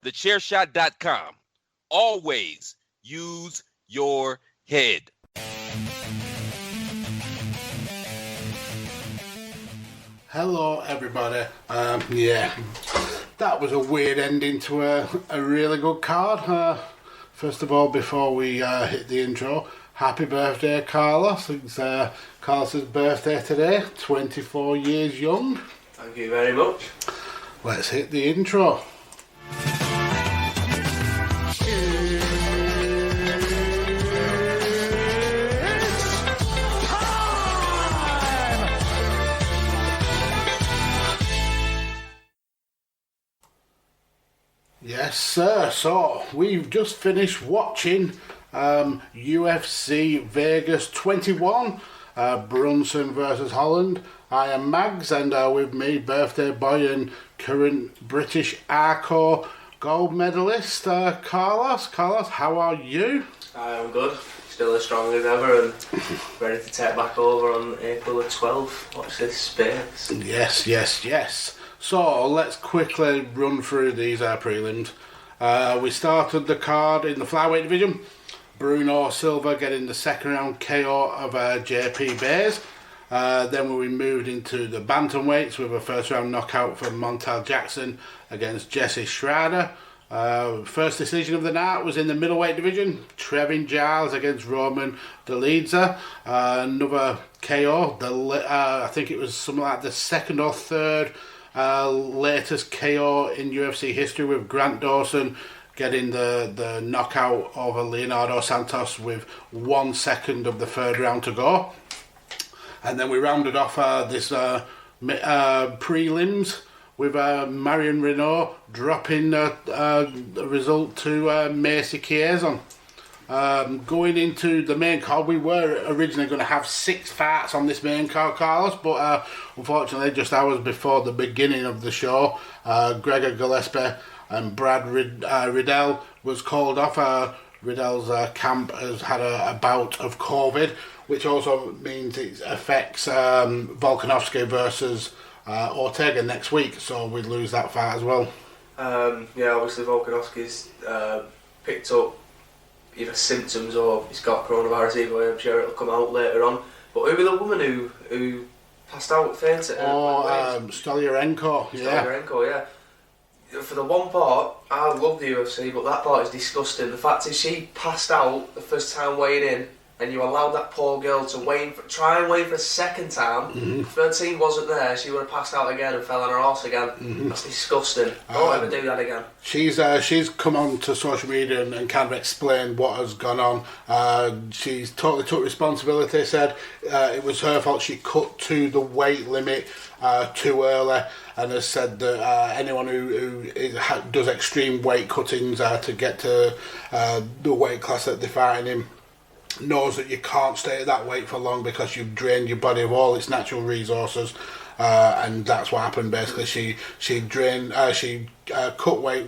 thechairshot.com. Always use your head. Hello, everybody. That was a weird ending to a really good card. First of all, before we hit the intro, happy birthday, Carlos. It's Carlos's birthday today, 24 years young. Thank you very much. Let's hit the intro. Yes, sir. So, we've just finished watching UFC Vegas 21, Brunson versus Holland. I am Mags, and with me, birthday boy and current British Arco gold medalist, Carlos. Carlos, how are you? I am good. Still as strong as ever and ready to take back over on April the 12th. Watch this space. Yes. So, let's quickly run through these prelims. We started the card in the flyweight division. Bruno Silva getting the second round KO of JP Bays. Then we moved into the bantamweights with a first round knockout from Montel Jackson against Jesse Schrader. First decision of the night was in the middleweight division. Trevin Giles against Roman Dolidze. Another KO. I think it was something like the second or third latest KO in UFC history, with Grant Dawson getting the knockout over Leonardo Santos with 1 second of the third round to go. And then we rounded off this prelims with Marion Renault dropping the result to Macy Chiasson. Going into the main card, we were originally going to have 6 fights on this main card, Carlos, but unfortunately just hours before the beginning of the show, Gregor Gillespie and Brad Riddell was called off. Riddell's camp has had a bout of COVID, which also means it affects Volkanovski versus Ortega next week, so we'd lose that fight as well. Obviously Volkanovski's picked up either symptoms or he's got coronavirus either way. I'm sure it'll come out later on. But who was the woman who passed out, fainted? Stoliarenko. Stoliarenko, yeah. For the one part, I love the UFC, but that part is disgusting. The fact is, she passed out the first time weighing in, and you allowed that poor girl to try and weigh for a second time. Mm-hmm. If her team wasn't there, she would have passed out again and fell on her arse again. Mm-hmm. That's disgusting. Don't ever do that again. She's come on to social media and kind of explained what has gone on. She's totally took responsibility, said it was her fault. She cut to the weight limit too early, and has said that anyone who does extreme weight cuttings to get to the weight class that they're fighting in knows that you can't stay at that weight for long because you've drained your body of all its natural resources, and that's what happened. Basically, she cut weight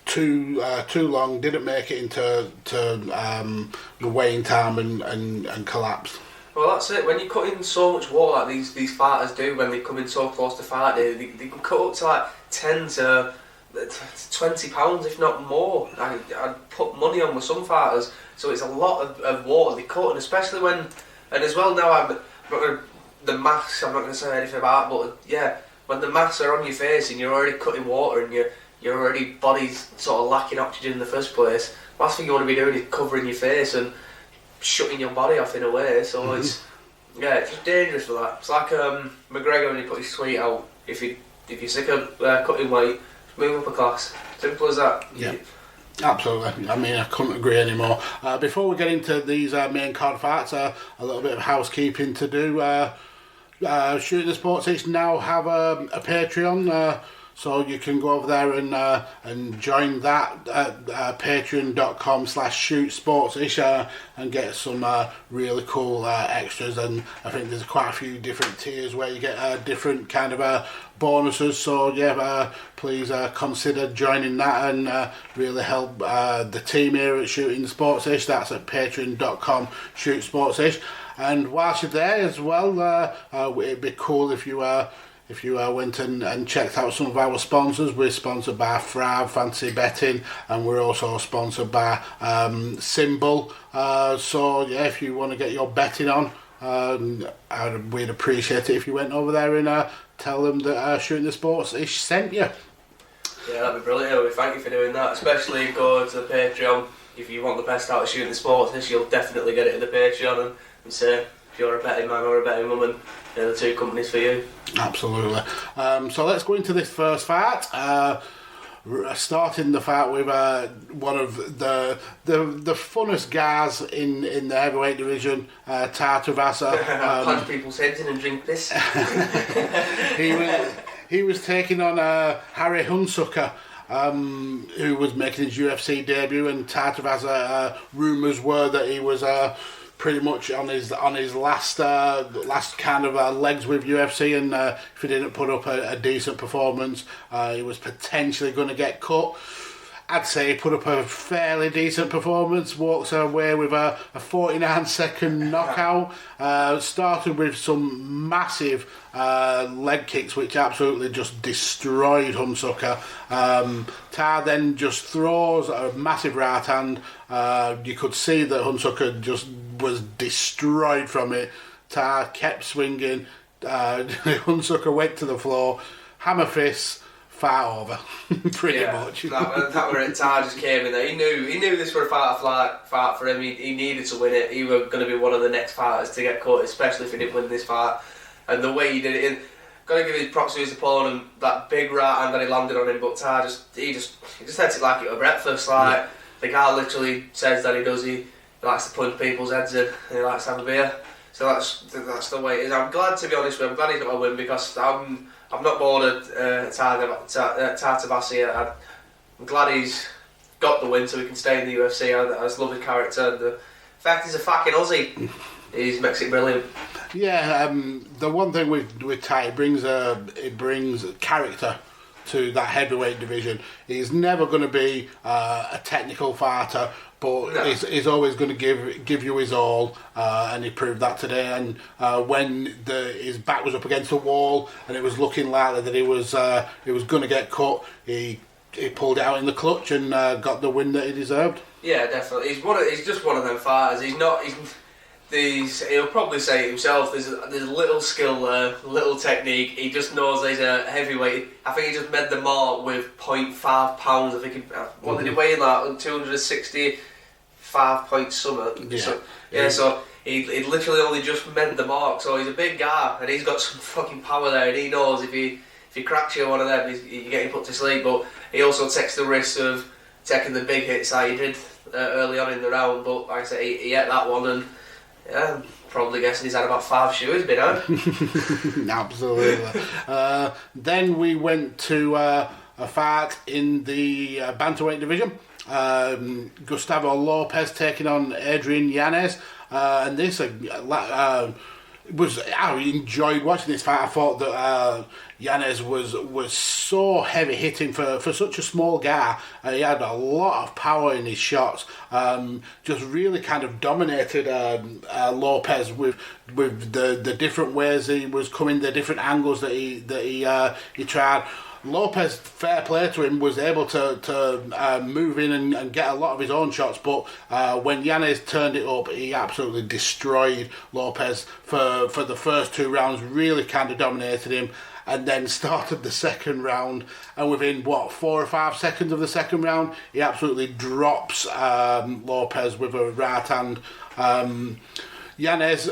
too long, didn't make it into the weighing time, and collapsed. Well, that's it. When you cut in so much water like these fighters do, when they come in so close to fight day, they can cut up to like 10 to 20 pounds, if not more. I'd put money on with some fighters. So it's a lot of water they cut, and especially when, and as well now the masks, I'm not going to say anything about it, but yeah, when the masks are on your face and you're already cutting water and your already body's sort of lacking oxygen in the first place, last thing you want to be doing is covering your face and shutting your body off in a way. So it's just dangerous for that. It's like McGregor when he put his tweet out, if you're sick of cutting weight, move up a class. Simple as that. Yeah. Absolutely. I mean, I couldn't agree anymore. Before we get into these main card fights, a little bit of housekeeping to do. Shooting the Sports Ish now have a Patreon, so you can go over there and join that at patreon.com/shootsportsish and get some really cool extras. And I think there's quite a few different tiers where you get different kind of bonuses. So yeah, please consider joining that and really help the team here at Shooting the Sports Ish. That's at patreon.com/shootsportsish. And whilst you're there as well, it'd be cool if you if you went and checked out some of our sponsors, we're sponsored by Thrive Fantasy Betting, and we're also sponsored by Symbol. So yeah, if you want to get your betting on, we'd appreciate it if you went over there and tell them that Shooting the Sports-ish sent you. Yeah, that'd be brilliant. We thank you for doing that. Especially go to the Patreon. If you want the best out of Shooting the Sports, you'll definitely get it in the Patreon. And say, if you're a betting man or a betting woman, they're the two companies for you. Absolutely. So let's go into this first fight. Starting the fight with one of the funnest guys in the heavyweight division, Tartavasa. Punch people's heads in and drink this. He was taking on Harry Hunsucker, who was making his UFC debut, and Tartavasa, rumours were that he was pretty much on his last kind of legs with UFC, and if he didn't put up a decent performance, he was potentially going to get cut. I'd say he put up a fairly decent performance, walks away with a 49-second knockout, started with some massive leg kicks which absolutely just destroyed Hunsucker. Tar then just throws a massive right hand. You could see that Hunsucker just was destroyed from it. Tar kept swinging. Hunsucker went to the floor, hammer fists, fight over, pretty much. that were it. Tar just came in there. He knew this was a fight for him. He needed to win it. He was going to be one of the next fighters to get cut, especially if he didn't win this fight. And the way he did it, got to give his props to his opponent. That big right hand that he landed on him, but Tar just had it like it was breakfast. Like the guy literally says that he likes to punch people's heads in, and he likes to have a beer. So that's the way it is. I'm glad, to be honest with him. I'm glad he's got a win, because I'm not bored of Tartavasa yet. I'm glad he's got the win so he can stay in the UFC. I just love his character. And the fact he's a fucking Aussie, he makes it brilliant. Yeah, the one thing with Ty, it brings character to that heavyweight division. He's never going to be a technical fighter, but no. he's always going to give you his all, and he proved that today. And when his back was up against the wall and it was looking likely that he was going to get cut, he pulled it out in the clutch and got the win that he deserved. Yeah, definitely. He's just one of them fighters. He'll probably say it himself. There's little skill there, little technique. He just knows he's a heavyweight. I think he just made the mark with 0.5 pounds. I think what did he weigh in that? 265 point something. Yeah. So he literally only just made the mark. So he's a big guy and he's got some fucking power there. And he knows if he cracks you one of them, you're getting put to sleep. But he also takes the risk of taking the big hits like he did early on in the round. But like I said, he ate that one and. Yeah, I'm probably guessing he's had about 5 shoes been out. Absolutely. Then we went to a fight in the bantamweight division. Gustavo Lopez taking on Adrian Yanez. And this I enjoyed watching this fight. I thought that Yanez was so heavy hitting for such a small guy. He had a lot of power in his shots. Just really kind of dominated Lopez with the different ways he was coming, the different angles that he tried. Lopez, fair play to him, was able to move in and get a lot of his own shots, but when Yanez turned it up, he absolutely destroyed Lopez for the first 2 rounds, really kind of dominated him, and then started the second round, and within 4 or 5 seconds of the second round, he absolutely drops Lopez with a right hand. Yanez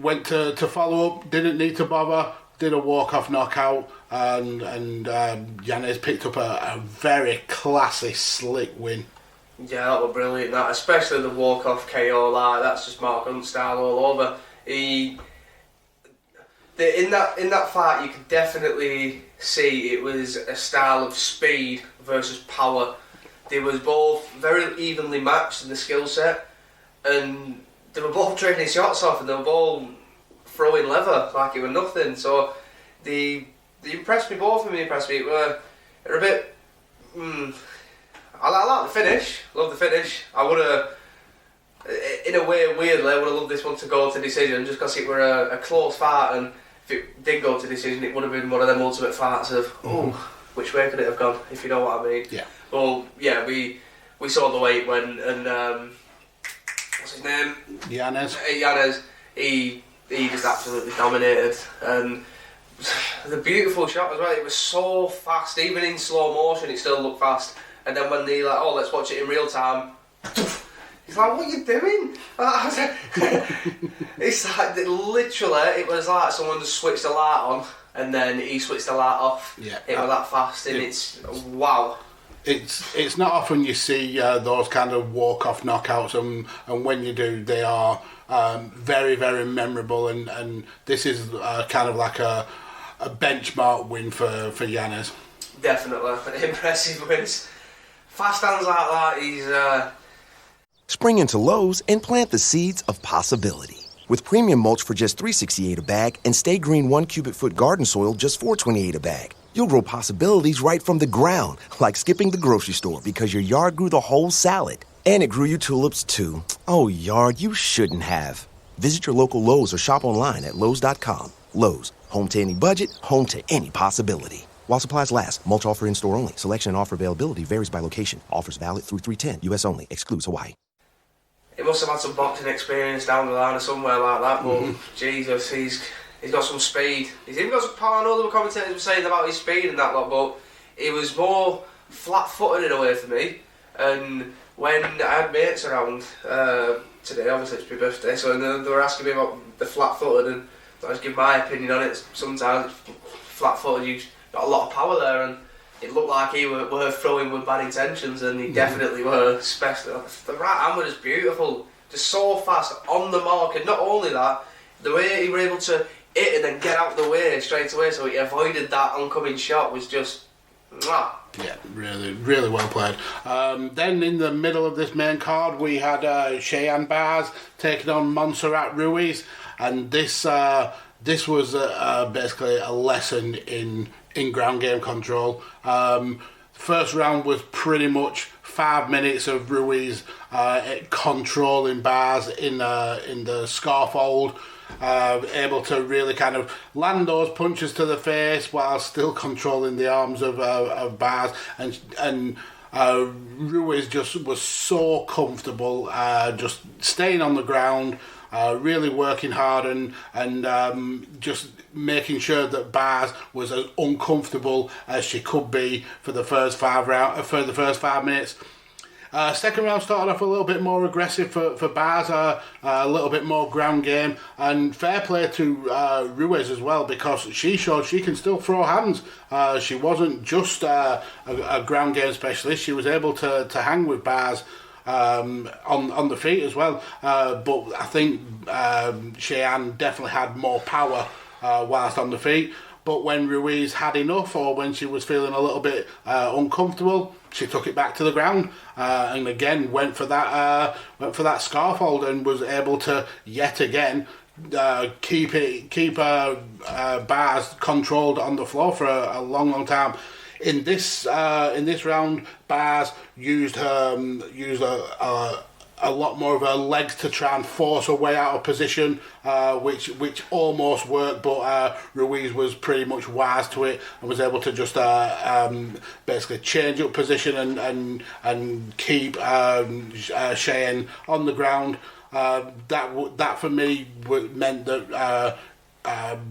went to follow up, didn't need to bother, did a walk-off knockout, and Yanez picked up a very classy, slick win. Yeah, that was brilliant. That, especially the walk-off KO, that's just Mark Hunt style all over. In that fight, you could definitely see it was a style of speed versus power. They was both very evenly matched in the skill set, and they were both trading shots off, and they were both throwing leather like it was nothing. So they impressed me, both of them impressed me. They're a bit. I like the finish. Love the finish. I would have, in a way, weirdly, I would have loved this one to go to decision just because it were a close fight, and if it did go to decision, it would have been one of them ultimate fights of, which way could it have gone, if you know what I mean. Yeah. Well, yeah, we saw the way it went, and what's his name? Yanez. Yanez. He just absolutely dominated, and the beautiful shot as well. It was so fast, even in slow motion, it still looked fast. And then when they like, oh, let's watch it in real time. He's like, what are you doing? It's like, literally, it was like someone just switched the light on and then he switched the light off. Yeah. It was that fast, and it's wow. It's not often you see those kind of walk-off knockouts, and when you do, they are very, very memorable, and this is kind of like a benchmark win for Yanez. Definitely. Impressive wins. Fast hands like that, he's... Spring into Lowe's and plant the seeds of possibility. With premium mulch for just $3.68 a bag and Stay Green 1 cubic foot garden soil just $4.28 a bag, you'll grow possibilities right from the ground, like skipping the grocery store because your yard grew the whole salad. And it grew you tulips, too. Oh, yard, you shouldn't have. Visit your local Lowe's or shop online at Lowe's.com. Lowe's, home to any budget, home to any possibility. While supplies last, mulch offer in-store only. Selection and offer availability varies by location. Offers valid through 3/10, U.S. only. Excludes Hawaii. He must have had some boxing experience down the line or somewhere like that, but Jesus, he's got some speed. He's even got some power. I know the commentators were saying about his speed and that lot, but he was more flat-footed in a way for me. And when I had mates around today, obviously it's my birthday, so they were asking me about the flat-footed, and I was giving my opinion on it. Sometimes flat-footed, you've got a lot of power there, and it looked like he were throwing with bad intentions, and he definitely were. Especially the right hand was just beautiful, just so fast on the mark, and not only that, the way he were able to hit and then get out the way straight away, so he avoided that oncoming shot was just. Mwah. Yeah, really, really well played. Then in the middle of this main card, we had Cheyenne Bars taking on Montserrat Ruiz, and this was basically a lesson in ground game control. First round was pretty much 5 minutes of Ruiz controlling Bars in the scarfold, able to really kind of land those punches to the face while still controlling the arms of Bars, and Ruiz just was so comfortable, just staying on the ground, really working hard, and just making sure that Bars was as uncomfortable as she could be for the first 5 minutes. Second round started off a little bit more aggressive for Bars, a little bit more ground game, and fair play to Ruiz as well, because she showed she can still throw hands. She wasn't just a ground game specialist. She was able to hang with Bars on the feet as well. But I think Cheyenne definitely had more power whilst on the feet. But when Ruiz had enough, or when she was feeling a little bit uncomfortable, she took it back to the ground, and again went for that scarfold, and was able to yet again keep Bars controlled on the floor for a long time. In this round, Bars used a lot more of her legs to try and force her way out of position, which almost worked, but Ruiz was pretty much wise to it and was able to just basically change up position and keep Cheyenne on the ground. That for me meant that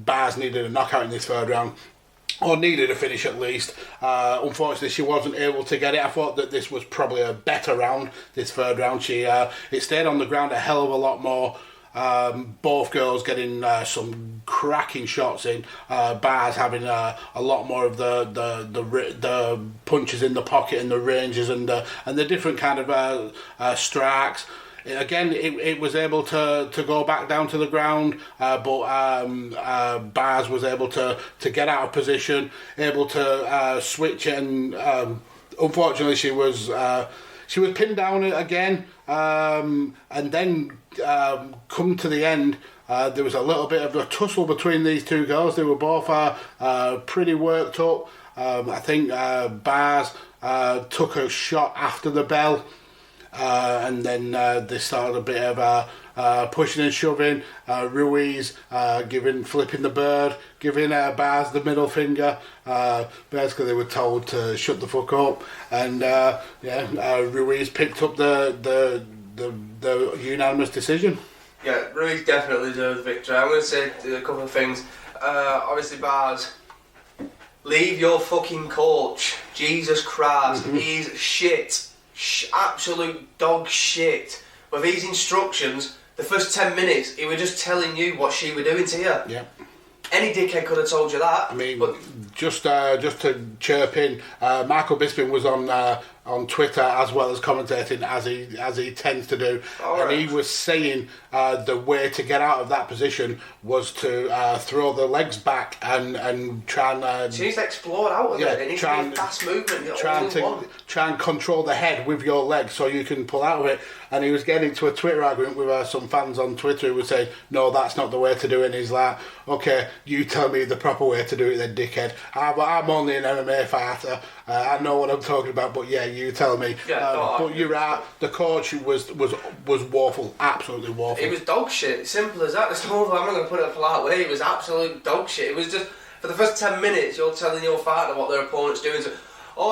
Bars needed a knockout in this third round, or needed a finish at least. Unfortunately, she wasn't able to get it. I thought that this was probably a better round, this third round. It stayed on the ground a hell of a lot more. Both girls getting some cracking shots in. Bars having a lot more of the punches in the pocket and the ranges and the different kind of strikes. Again, it was able to go back down to the ground, but Bars was able to get out of position, able to switch, and unfortunately she was pinned down again, and then come to the end. There was a little bit of a tussle between these two girls. They were both pretty worked up. I think Bars took a shot after the bell, and then they started a bit of pushing and shoving. Ruiz flipping the bird, giving Baz the middle finger. Basically, they were told to shut the fuck up, and Ruiz picked up the unanimous decision. Yeah, Ruiz definitely deserved the victory. I'm going to say a couple of things. Obviously, Baz, leave your fucking coach. Jesus Christ, he's shit. Absolute dog shit. With these instructions, the first 10 minutes, he was just telling you what she were doing to you. Yeah. Any dickhead could have told you that. I mean, but just to chirp in, Michael Bisping was on Twitter as well as commentating as he tends to do, and he was saying the way to get out of that position was to throw the legs back and try and. She needs to explode out of it. It needs to be fast movement. Try and control the head with your legs so you can pull out of it. And he was getting into a Twitter argument with some fans on Twitter who would say, "No, that's not the way to do it." And he's like, "Okay, you tell me the proper way to do it, then, dickhead. I'm only an MMA fighter. I know what I'm talking about, but yeah, you tell me." But you're right. The coach was woeful, absolutely woeful. It was dog shit. Simple as that. I'm not going to put it a polite way. It was absolute dog shit. It was just for the first 10 minutes, you're telling your fighter what their opponent's doing. So,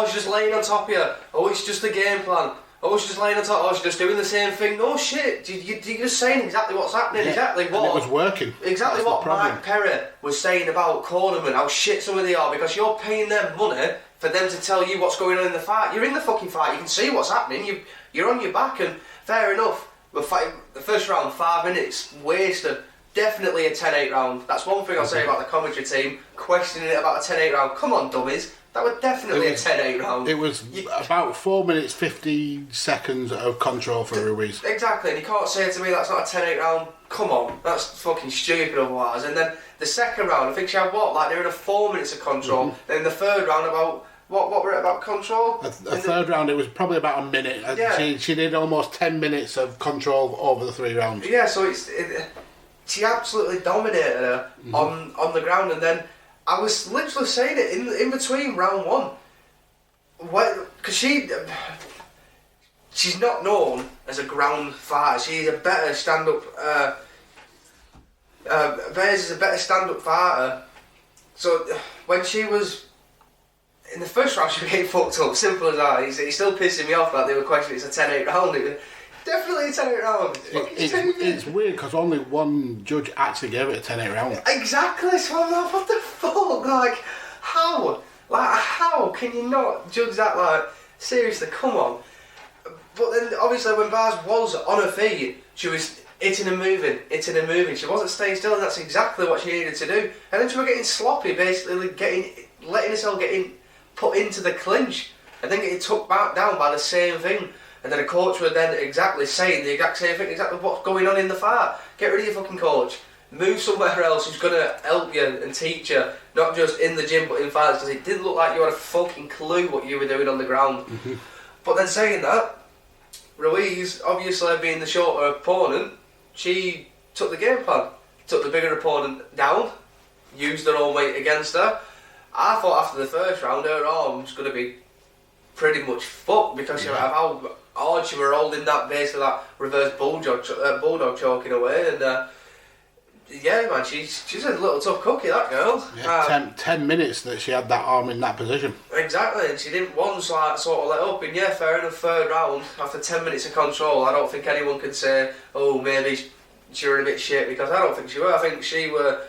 it's just laying on top of you. Oh, it's just a game plan. Oh, she's just laying on top. Oh, she's just doing the same thing. No shit. You're just saying exactly what's happening. Yeah. Exactly what. And it was working. Exactly what Mike Perry was saying about cornermen, how shit some of they are, because you're paying them money for them to tell you what's going on in the fight. You're in the fucking fight. You can see what's happening. You're on your back, and fair enough. We're fighting the first round, 5 minutes wasted. Definitely a 10-8 round. That's one thing I'll say about the commentary team. Questioning it about a 10-8 round. Come on, dummies. That was definitely a 10-8 round. It was about 4 minutes 50 seconds of control for Ruiz. Exactly, and you can't say to me that's not a 10-8 round. Come on, that's fucking stupid otherwise. And then the second round, I think she had they were in 4 minutes of control. Then the third round, about what were it about control? A third round, it was probably about a minute. Yeah. She did almost 10 minutes of control over the 3 rounds. Yeah, so she absolutely dominated her on the ground, and then I was literally saying it in between round one, because she's not known as a ground fighter. She's a better stand-up. Bez is a better stand-up fighter. So when she was in the first round, she was getting fucked up. Simple as that. He's still pissing me off that they were questioning it's a 10-8 round. It was definitely a 10-8 round. It's weird because only one judge actually gave it a 10-8 round. Exactly. So I'm like, what the fuck? Like, how? Like, how can you not judge that? Like, seriously, come on. But then, obviously, when Baz was on her feet, she was hitting and moving. She wasn't staying still, and that's exactly what she needed to do. And then she was getting sloppy, basically, letting herself get put into the clinch, and then getting took back down by the same thing. And then a coach would then exactly saying the exact same thing, exactly what's going on in the fight. Get rid of your fucking coach. Move somewhere else who's going to help you and teach you, not just in the gym but in fights, because it didn't look like you had a fucking clue what you were doing on the ground. But then saying that, Ruiz, obviously being the shorter opponent, she took the game plan, took the bigger opponent down, used her own weight against her. I thought after the first round her arm was going to be pretty much fucked because of how hard she were holding that basically that reverse bulldog choking away, and yeah, man, she's a little tough cookie, that girl. Yeah, 10 minutes that she had that arm in that position. Exactly, and she didn't once sort of let up. And yeah, fair enough, third round after 10 minutes of control, I don't think anyone can say, oh, maybe she were a bit shit, because I don't think she were. I think she were,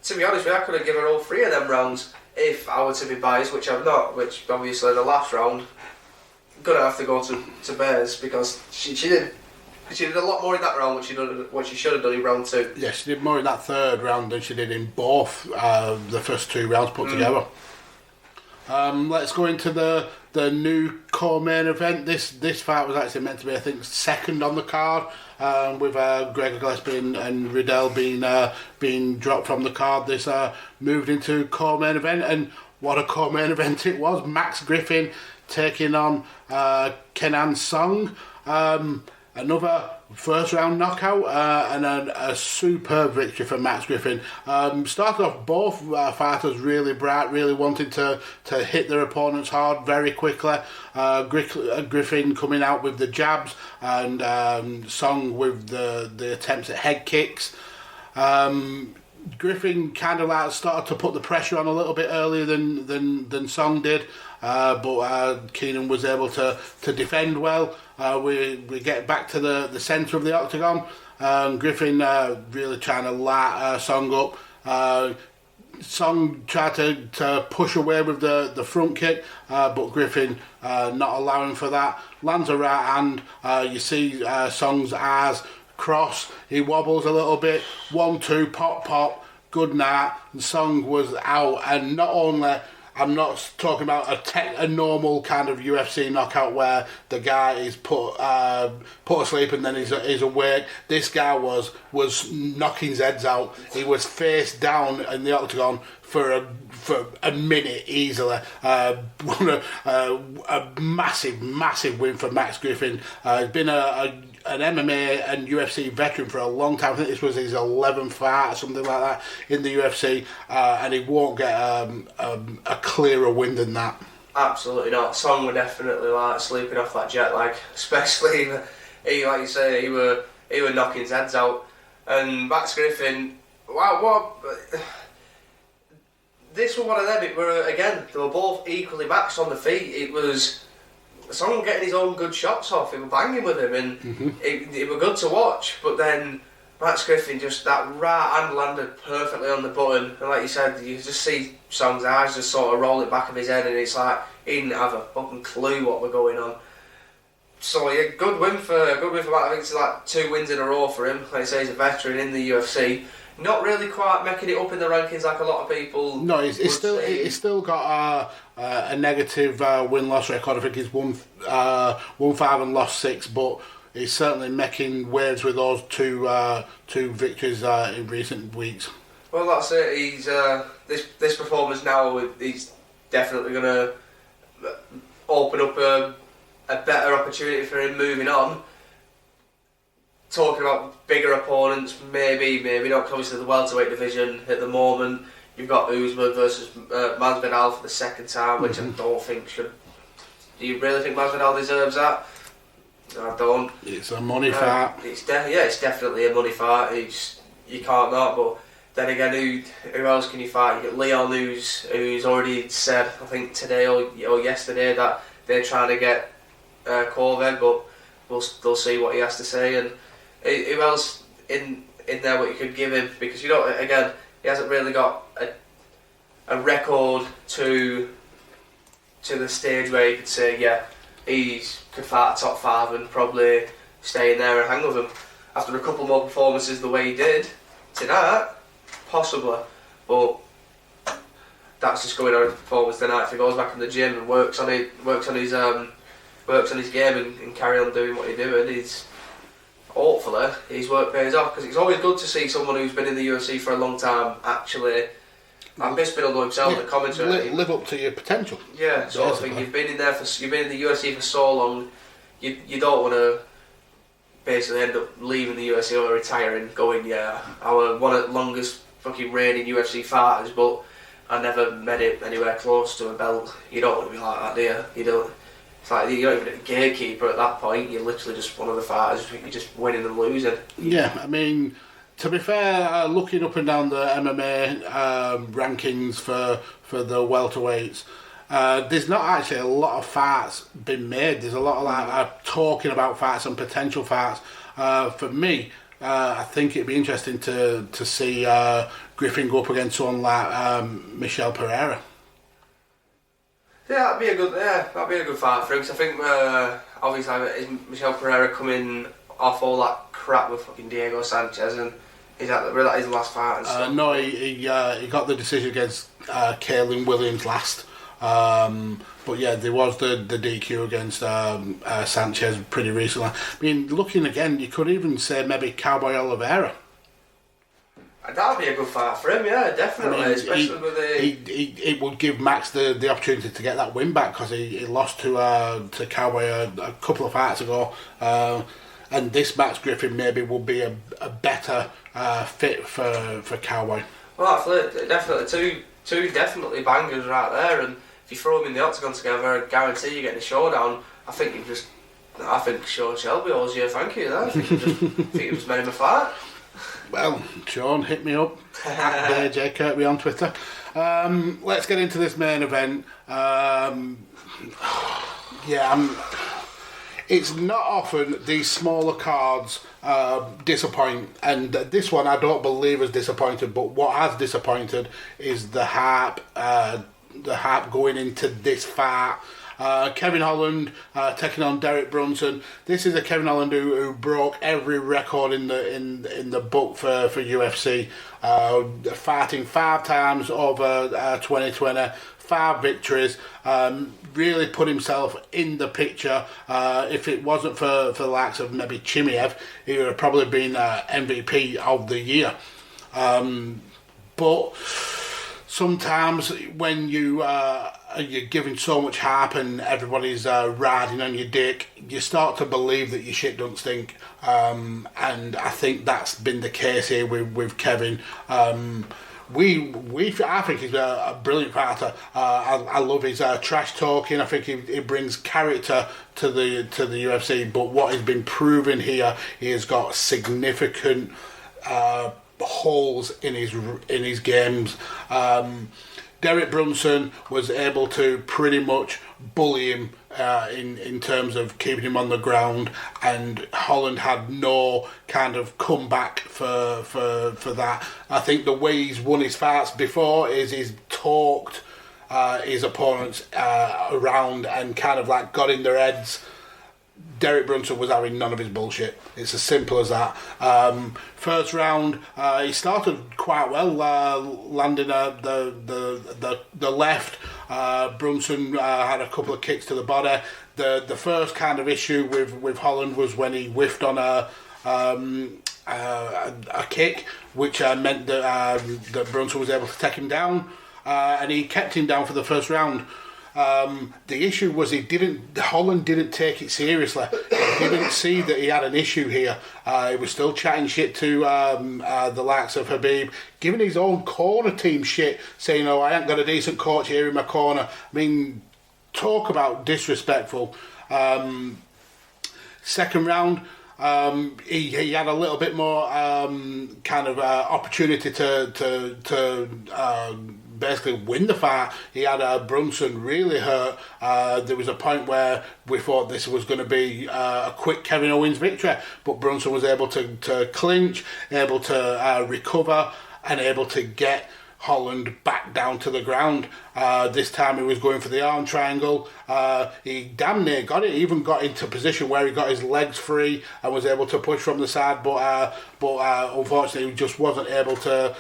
to be honest with you, I could have given her all 3 of them rounds if I were to be biased, which I'm not. Which obviously the last round, I'm gonna have to go to Bears, because she did a lot more in that round what she should have done in round 2. Yeah, she did more in that third round than she did in both the first 2 rounds put together. Let's go into the new co-main event. This fight was actually meant to be, I think, second on the card, with Gregor Gillespie and Riddell being dropped from the card. This moved into co-main event, and what a co-main event it was. Max Griffin taking on Kenan Song. another first round knockout and a superb victory for Max Griffin. Started off both fighters really bright, really wanted to hit their opponents hard very quickly. Griffin coming out with the jabs and Song with the attempts at head kicks. Griffin kind of like started to put the pressure on a little bit earlier than Song did, but Keenan was able to defend well. We get back to the centre of the octagon. Griffin really trying to light Song up. Song tried to push away with the front kick, but Griffin not allowing for that. Lands a right hand. You see Song's eyes cross. He wobbles a little bit. 1-2, pop, good night. And Song was out. And not only, I'm not talking about a normal kind of UFC knockout where the guy is put asleep and then he's awake. This guy was knocking his heads out. He was face down in the octagon for a minute easily. A massive win for Max Griffin. He's been an MMA and UFC veteran for a long time. I think this was his 11th fight or something like that in the UFC, and he won't get a clearer win than that. Absolutely not. Song were definitely like sleeping off that jet lag, especially he like you say, he were knocking his heads out. And Max Griffin, wow, what? This was one of them. They were both equally matched on the feet. It was Song getting his own good shots off. He was banging with him, and it was good to watch. But then Max Griffin, just that right hand landed perfectly on the button, and like you said, you just see Song's eyes just sort of roll it back of his head, and it's like he didn't have a fucking clue what was going on. So yeah, good win for Max. I think it's like 2 wins in a row for him. Like I say, he's a veteran in the UFC. Not really quite making it up in the rankings like a lot of people. No, he's still got a negative win-loss record. I think he's won 5 and lost 6, but he's certainly making waves with those two victories in recent weeks. Well, that's it. He's this performance now. He's definitely going to open up a better opportunity for him moving on. Talking about bigger opponents, maybe not, because obviously the welterweight division at the moment, you've got Usman versus Masvidal for the second time, which I don't think should. Do you really think Masvidal deserves that? I don't. It's a money fight. It's definitely a money fight. You can't not. But then again, who else can you fight? You got Leon, who's already said, I think today or yesterday, that they're trying to get Corvette, but they'll see what he has to say. And who else in there what you could give him, because again, he hasn't really got a record to the stage where you could say, yeah, he's could fight a top 5 and probably stay in there and hang with him. After a couple more performances the way he did tonight, possibly, but that's just going on his performance tonight. If he goes back in the gym and works on his game and carry on doing what he's doing, hopefully his work pays off, because it's always good to see someone who's been in the UFC for a long time actually ambition on himself, the commentary, live up to your potential. Yeah, sort of thing. You've been in the UFC for so long, you don't want to basically end up leaving the UFC or retiring, going, yeah, I was one of the longest fucking reigning UFC fighters, but I never made it anywhere close to a belt. You don't want to be like that, do you? You don't. It's like you're not even a gatekeeper at that point. You're literally just one of the fighters. You're just winning and losing. Yeah, I mean, to be fair, looking up and down the MMA rankings for the welterweights, there's not actually a lot of fights been made. There's a lot of talking about fights and potential fights. For me, I think it'd be interesting to see Griffin go up against someone like Michel Pereira. Yeah, that'd be a good fight for him. Cause I think obviously is Michel Pereira coming off all that crap with fucking Diego Sanchez, and is that his last fight and stuff? No, he got the decision against Kaylin Williams last. But yeah, there was the DQ against Sanchez pretty recently. I mean, looking again, you could even say maybe Cowboy Oliveira. That'd be a good fight for him, yeah, definitely. I mean, especially with it would give Max the opportunity to get that win back, because he lost to Cowboy a couple of fights ago. and this Max Griffin maybe would be a better fit for Cowboy. Well, definitely two definitely bangers right there, and if you throw them in the octagon together, I guarantee you're getting a showdown. I think Sean Shelby owes you a thank you there. I think you just made him a fight. Well, Sean, hit me up at J Kirby on Twitter. Let's get into this main event. It's not often these smaller cards disappoint, and this one I don't believe has disappointed, but what has disappointed is the hype going into this fight. Kevin Holland taking on Derek Brunson. This is a Kevin Holland who broke every record in the book for UFC, fighting 5 times over 2020, 5 victories. Really put himself in the picture. If it wasn't for the likes of maybe Chimaev, he would have probably been MVP of the year. But sometimes when you're giving so much hype and everybody's riding on your dick, you start to believe that your shit don't stink. And I think that's been the case here with Kevin. I think he's a brilliant fighter. I love his trash talking. I think he brings character to the UFC. But what has been proven here, he has got significant holes in his games. Derek Brunson was able to pretty much bully him in terms of keeping him on the ground, and Holland had no kind of comeback for that. I think the way he's won his fights before is he's talked his opponents around and kind of like got in their heads. Derek Brunson was having none of his bullshit. It's as simple as that. First round, he started quite well, landing the left. Brunson had a couple of kicks to the body. The first kind of issue with Holland was when he whiffed on a kick, which meant that Brunson was able to take him down, and he kept him down for the first round. The issue was Holland didn't take it seriously. He didn't see that he had an issue here. He was still chatting shit to the likes of Habib, giving his own corner team shit, saying, "Oh, I ain't got a decent coach here in my corner." I mean, talk about disrespectful. Second round, he had a little bit more kind of opportunity to basically win the fight. He had Brunson really hurt. There was a point where we thought this was going to be a quick Kevin Owens victory, but Brunson was able to clinch, able to recover, and able to get Holland back down to the ground. This time he was going for the arm triangle. He damn near got it. He even got into a position where he got his legs free and was able to push from the side, but unfortunately he just wasn't able to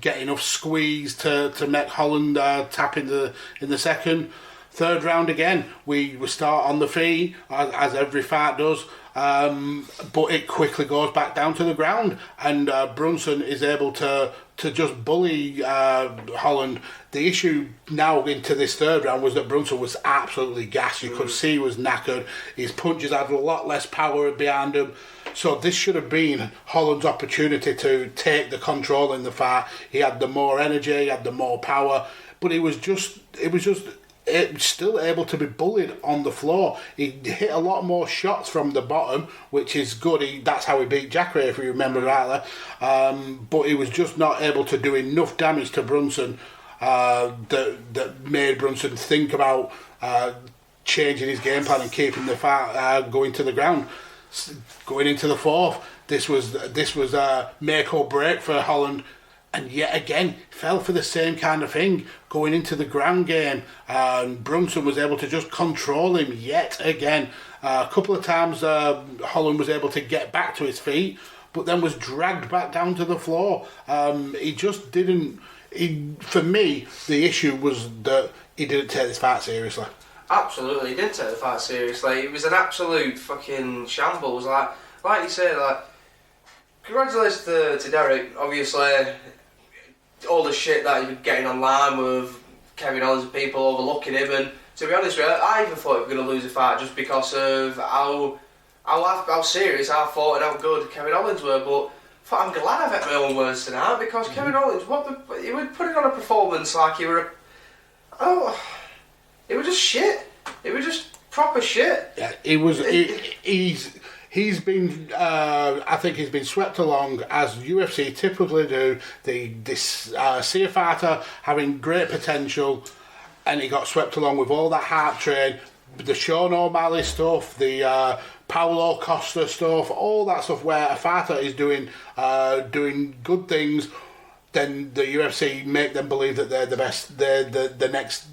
get enough squeeze to make Holland tap in the second. Third round again, we start on the feet, as every fight does, but it quickly goes back down to the ground, and Brunson is able to just bully Holland. The issue now into this third round was that Brunson was absolutely gassed. You could see he was knackered. His punches had a lot less power behind him. So this should have been Holland's opportunity to take the control in the fight. He had the more energy, he had the more power, but it was still able to be bullied on the floor. He hit a lot more shots from the bottom, which is good. That's how he beat Jacare, if you remember rightly. But he was just not able to do enough damage to Brunson that made Brunson think about changing his game plan and keeping the fight going to the ground. Going into the fourth, this was a make or break for Holland. And yet again, fell for the same kind of thing, going into the ground game. And Brunson was able to just control him yet again. A couple of times Holland was able to get back to his feet, but then was dragged back down to the floor. He just didn't... for me, the issue was that he didn't take this fight seriously. Absolutely, he didn't take the fight seriously. It was an absolute fucking shambles. Like you say, congratulations to Derek, obviously. All the shit that he was getting online with Kevin Owens and people overlooking him, and to be honest with you, I even thought he was going to lose the fight just because of how how serious, how thought and how good Kevin Holland were, but I'm glad I've had my own words tonight, because Kevin Holland, he was putting on a performance like he were it was just shit. It was just proper shit. Yeah, he's been. I think he's been swept along as UFC typically do. They see a fighter having great potential, and he got swept along with all that hype train, the Sean O'Malley stuff, the Paulo Costa stuff, all that stuff where a fighter is doing good things. Then the UFC make them believe that they're the best, they're the next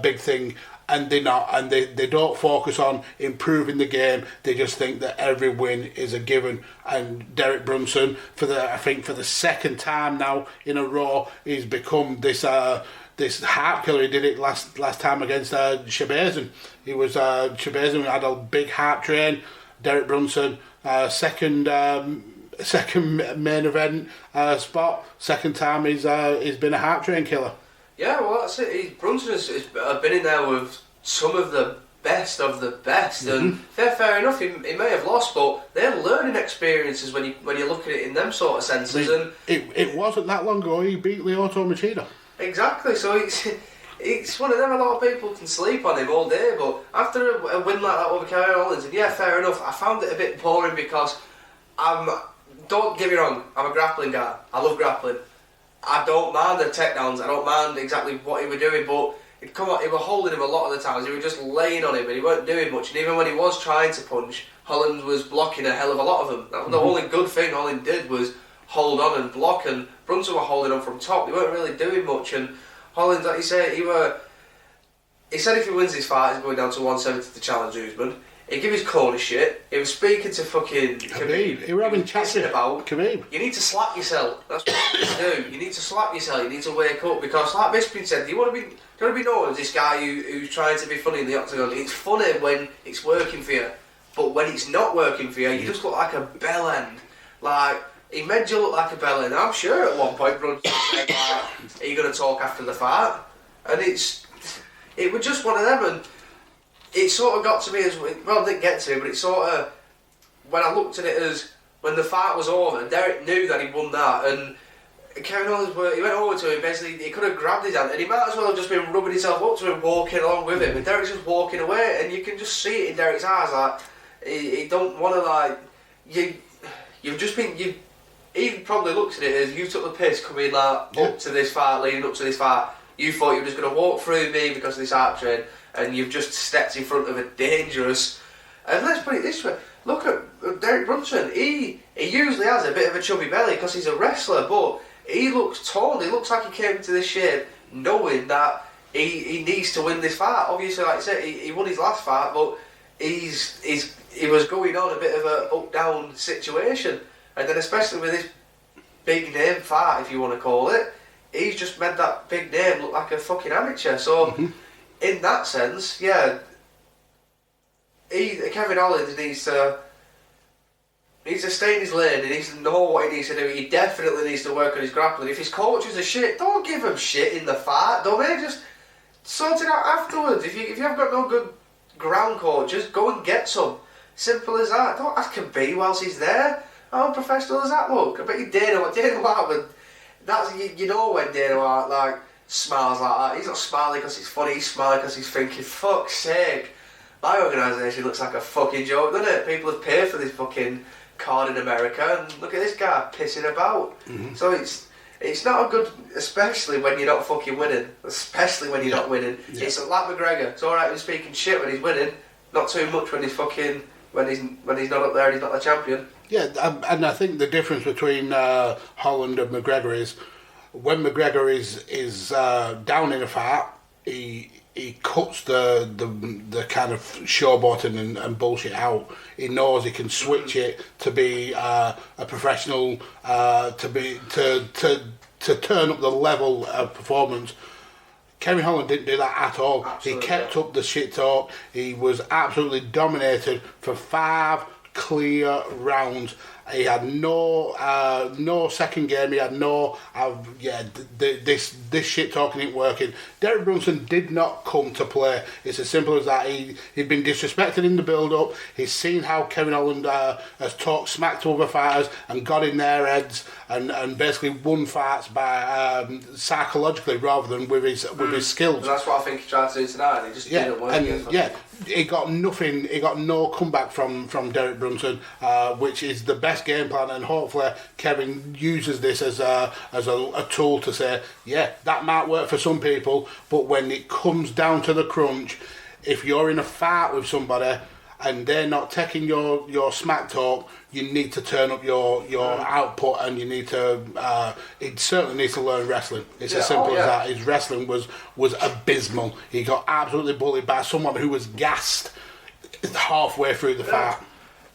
big thing, and they're not, and they don't focus on improving the game. They just think that every win is a given. And Derek Brunson, I think for the second time now in a row, he's become this hype killer. He did it last time against Shabazin. He was Shabazin had a big hype train. Derek Brunson, second main event spot. Second time he's been a hype train killer. Yeah, well, that's it. Brunson has been in there with some of the best, and fair enough. He may have lost, but they're learning experiences when you look at it in them sort of senses. And it wasn't that long ago he beat Lyoto Machida. Exactly. So it's one of them. A lot of people can sleep on him all day, but after a win like that over Kevin Holland, and yeah, fair enough. I found it a bit boring because don't get me wrong, I'm a grappling guy. I love grappling. I don't mind the takedowns. I don't mind exactly what he was doing, but he were holding him a lot of the times. He was just laying on him, and he weren't doing much. And even when he was trying to punch, Holland was blocking a hell of a lot of them. That was the only good thing Holland did was hold on and block, and Brunson were holding on from top. They weren't really doing much, and Holland, like you say, he said if he wins this fight, he's going down to 170 to challenge Usman. He gave his corner shit. He was speaking to fucking Khabib. He was having chatting about Khabib. You need to slap yourself. That's what you need to do. You need to slap yourself. You need to wake up, because, like Bisping said, do you want to be known as this guy who's trying to be funny in the octagon? It's funny when it's working for you, but when it's not working for you, you just look like a bell end. Like, he made you look like a bell end. I'm sure at one point Brunson said, like, are you going to talk after the fight? And it was just one of them, and it sort of got to me as well. It didn't get to me, but it sort of, when I looked at it as when the fight was over, Derek knew that he'd won that, and Kevin Holland, he went over to him. Basically, he could have grabbed his hand, and he might as well have just been rubbing himself up to him, walking along with him. And Derek's just walking away, and you can just see it in Derek's eyes, like he don't want to, like you've just been you. He probably looks at it as you took the piss coming up to this fight, leading up to this fight. You thought you were just going to walk through me because of this hype train, and you've just stepped in front of a dangerous. And let's put it this way: look at Derek Brunson. He usually has a bit of a chubby belly because he's a wrestler, but he looks toned. He looks like he came into this shape knowing that he needs to win this fight. Obviously, like I said, he won his last fight, but he was going on a bit of a up-down situation. And then especially with this big name fight, if you want to call it, he's just made that big name look like a fucking amateur. So, in that sense, yeah, Kevin Holland needs to stay in his lane. He needs to know what he needs to do. He definitely needs to work on his grappling. If his coaches are shit, don't give him shit in the fight. Don't they? Just sort it out afterwards. If you haven't got no good ground coaches, go and get some. Simple as that. Don't ask him B whilst he's there. How unprofessional does that look? I bet you Dana White would. That's you know when Dana White like smiles like that. He's not smiling because he's funny. He's smiling because he's thinking, "Fuck's sake, my organisation looks like a fucking joke, doesn't it? People have paid for this fucking card in America, and look at this guy pissing about." So it's not a good, especially when you're not fucking winning. Especially when you're not winning. Yeah. It's like McGregor. It's all right when he's speaking shit when he's winning. Not too much when he's fucking when he's not up there and he's not the champion. Yeah, and I think the difference between Holland and McGregor is when McGregor is down in a fight, he cuts the kind of showboating and bullshit out. He knows he can switch it to be a professional, to turn up the level of performance. Kevin Holland didn't do that at all. Absolutely. He kept up the shit talk. He was absolutely dominated for 5 clear rounds. He had no second game. He had this shit talking ain't working. Derek Brunson did not come to play. It's as simple as that. He'd been disrespected in the build-up. He's seen how Kevin Holland has talked smack to other fighters and got in their heads and basically won fights by psychologically rather than with his skills. And that's what I think he tried to do tonight. He just didn't work. He got nothing. He got no comeback from Derek Brunson, which is the best game plan, and hopefully Kevin uses this as a tool to say, yeah, that might work for some people, but when it comes down to the crunch, if you're in a fight with somebody and they're not taking your smack talk, you need to turn up your output, and you need to. It certainly needs to learn wrestling. It's as simple as that. His wrestling was abysmal. He got absolutely bullied by someone who was gassed halfway through the fight.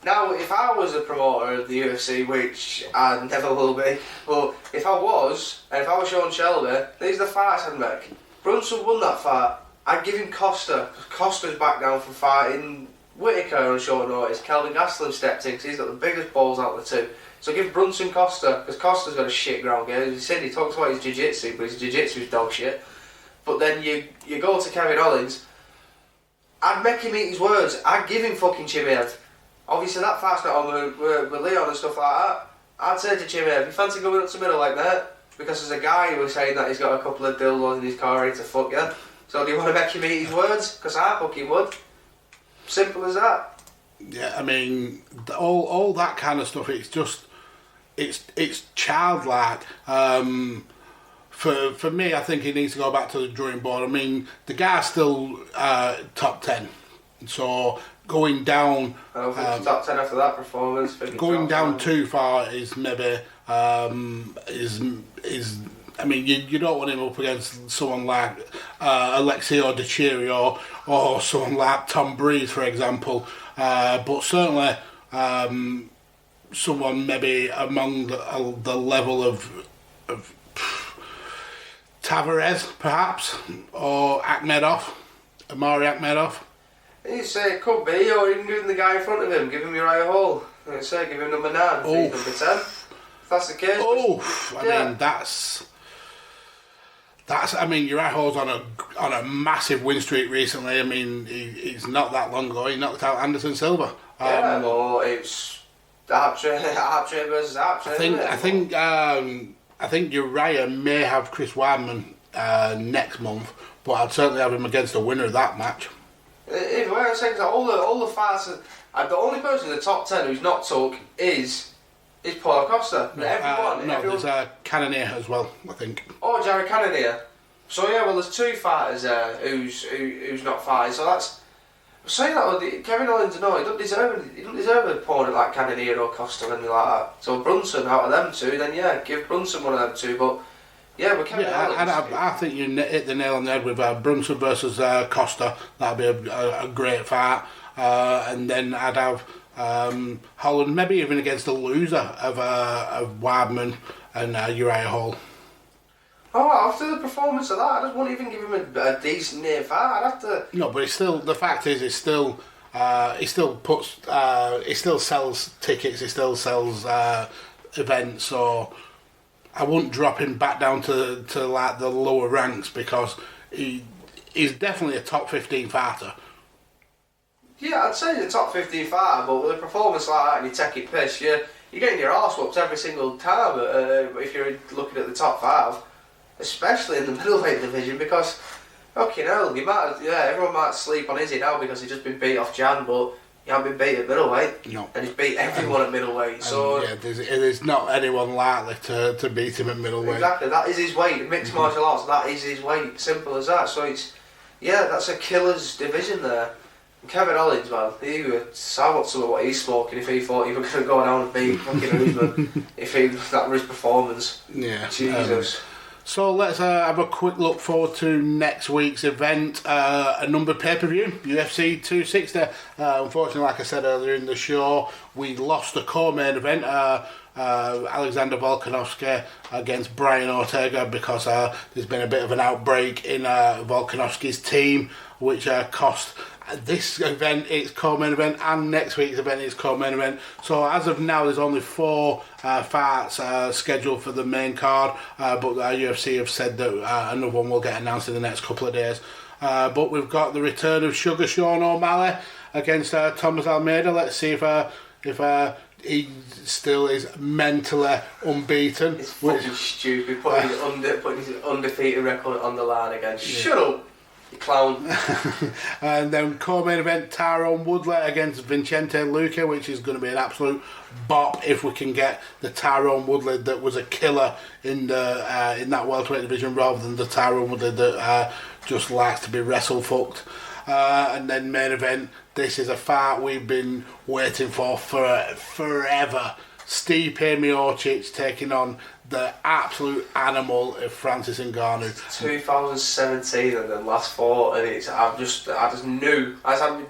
Now, if I was a promoter of the UFC, which I never will be, but if I was, and if I was Sean Shelby, these are the fights I'd make. Brunson won that fight. I'd give him Costa. Costa's back down from fighting Whitaker on short notice. Kelvin Gastelum stepped in because he's got the biggest balls out of the two. So give Brunson Costa, because Costa's got a shit ground game. He said he talks about his jiu-jitsu, but his jiu-jitsu is dog shit. But then you go to Kevin Holland, I'd make him eat his words. I'd give him fucking Chimehead. Obviously that fight's not on with Leon and stuff like that. I'd say to Chimehead, if you fancy going up to middleweight, mate, because there's a guy who was saying that he's got a couple of dildos in his car ready to fuck you. So do you want to make him eat his words? Because I fucking would. Simple as that. Yeah, I mean, all that kind of stuff. It's just, it's childlike. For me, I think he needs to go back to the drawing board. I mean, the guy's still top 10, so going down. I don't think he's top 10 after that performance. Going down too far is maybe is. I mean, you don't want him up against someone like Alexio Dechiri or someone like Tom Breeze, for example. But certainly someone maybe among the level of Tavares, perhaps, or Amari Akhmedov. You say it could be, or you can give him the guy in front of him, give him Uriah Hall. Like I say, give him number 9, he's number 10. If that's the case. I mean, that's. I mean, Uriah Hall's on a massive win streak recently. I mean, he's not that long ago. He knocked out Anderson Silva. It's Harp Train versus Harp Train. I think Uriah may have Chris Weidman next month, but I'd certainly have him against the winner of that match. Either way, I'm saying that all the fights, the only person in the top 10 who's not took is Paulo Costa. There's Cannonier as well, I think. Oh, Jared Cannonier. So yeah, well, there's 2 fighters there who's not fighting. So that's saying that Kevin Holland, no, he doesn't deserve an opponent like Cannonier or Costa or anything like that. So Brunson out of them 2, then yeah, give Brunson one of them 2. But yeah, but Kevin Holland. I think you hit the nail on the head with Brunson versus Costa. That'd be a great fight. And then I'd have Holland, maybe even against the loser of Weidman and Uriah Hall. Oh, after the performance of that, I just won't even give him a decent near fight. I'd have to. No, but it's still, the fact is, he still sells tickets, he still sells events. So I wouldn't drop him back down to like the lower ranks, because he's definitely a top 15 fighter. Yeah, I'd say he's a top 15 fighter, but with a performance like that and you take it piss, you're getting your arse whooped every single time if you're looking at the top 5, especially in the middleweight division, because fucking hell, everyone might sleep on Izzy now because he's just been beat off Jan, but he hasn't been beat at middleweight. No. And he's beat everyone at middleweight. So yeah, there's not anyone likely to beat him at middleweight. Exactly, that is his weight. Mixed martial arts, that is his weight. Simple as that. So that's a killer's division there. And Kevin Holland, man, I want some of what he's smoking if he thought he was going to go down and beat fucking Usman if that was his performance. Yeah. Jesus. So let's have a quick look forward to next week's event, a numbered pay-per-view, UFC 260. Unfortunately, like I said earlier in the show, we lost the co-main event, Alexander Volkanovski against Brian Ortega, because there's been a bit of an outbreak in Volkanovski's team, which cost this event, it's co-main event, and next week's event is co-main event. So as of now, there's only 4 fights scheduled for the main card, but UFC have said that another one will get announced in the next couple of days. But we've got the return of Sugar Sean O'Malley against Thomas Almeida. Let's see if he still is mentally unbeaten. It's fucking stupid, putting his undefeated record on the line again. Shut up, you clown. And then co-main event, Tyrone Woodley against Vicente Luque, which is going to be an absolute bop if we can get the Tyrone Woodley that was a killer in that welterweight division, rather than the Tyrone Woodley that just likes to be wrestle-fucked. And then main event, this is a fight we've been waiting for forever. Stipe Miocic taking on the absolute animal of Francis Ngannou. 2017 and then last fought, and I just knew. How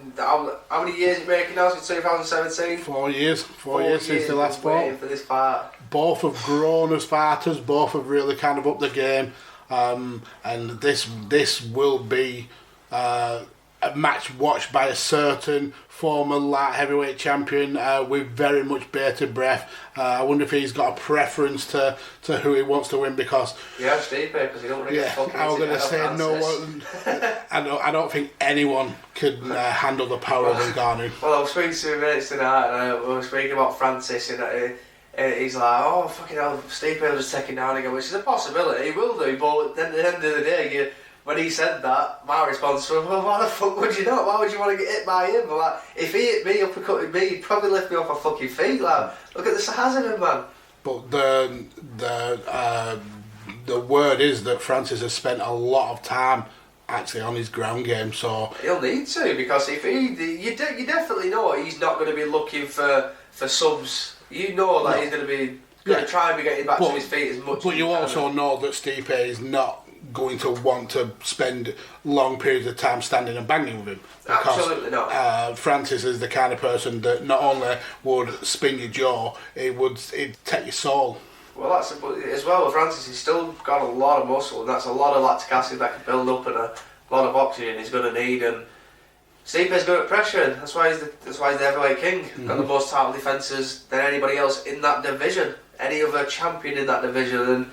many years it making now since 2017? 4 years. 4 years since the last fought. For this fight. Both have grown as fighters. Both have really kind of upped the game. And this will be a match watched by a certain former light heavyweight champion with very much bated breath. I wonder if he's got a preference to who he wants to win, because Stipe, because he don't want to get fucking. I was going to say no one. I don't think anyone could handle the power of Ngannou. Well, I was speaking to him minutes tonight, and we were speaking about Francis, and he's like, "Oh fucking hell, Stipe will just take him down again," which is a possibility. He will do, but at the end of the day, when he said that, my response was, well, why the fuck would you not? Why would you want to get hit by him? But like, if he hit me, uppercutted me, he'd probably lift me off my fucking feet. Like, look at the size of him, man. But the word is that Francis has spent a lot of time actually on his ground game, so he'll need to, because if you definitely know he's not going to be looking for subs. You know that he's going to be to try and be getting back to his feet as much. But you also know that Stipe is not going to want to spend long periods of time standing and banging with him. Because, absolutely not. Francis is the kind of person that not only would spin your jaw, it'd take your soul. Well, that's as well. Francis, he's still got a lot of muscle, and that's a lot of lactic acid that can build up, and a lot of oxygen he's going to need. And Stipe's good at pressuring. That's why he's the heavyweight king. Mm-hmm. Got the most title defences than anybody else in that division. Any other champion in that division, and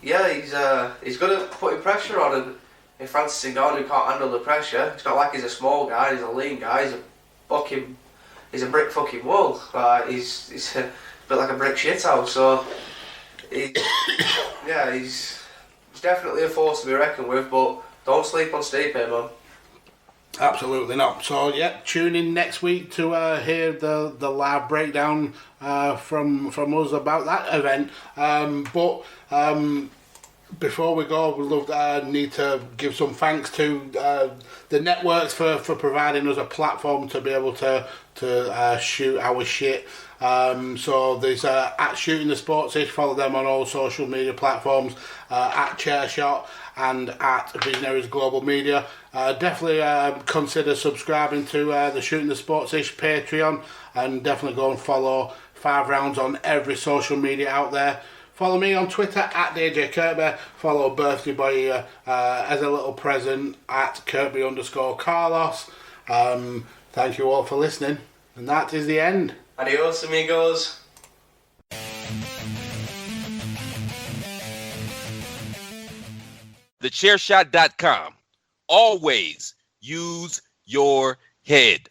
he's good at putting pressure on. And if Francis Ngannou can't handle the pressure, it's not like he's a small guy. He's a lean guy. He's a brick fucking wall. He's a bit like a brick shithouse. So he's definitely a force to be reckoned with. But don't sleep on Stipe, man. Absolutely not. So tune in next week to hear the live breakdown from us about that event. But before we go, we need to give some thanks to the networks for providing us a platform to be able to shoot our shit. So there's at Shooting the Sports-ish, follow them on all social media platforms, at Chairshot and at Visionaries Global Media. Definitely consider subscribing to the Shooting the Sports-ish Patreon, and definitely go and follow 5 Rounds on every social media out there. Follow me on Twitter at DJ Kirby. Follow Birthday Boy as a little present at Kirby_Carlos. Thank you all for listening, and that is the end. Adios, amigos. TheChairshot.com. Always use your head.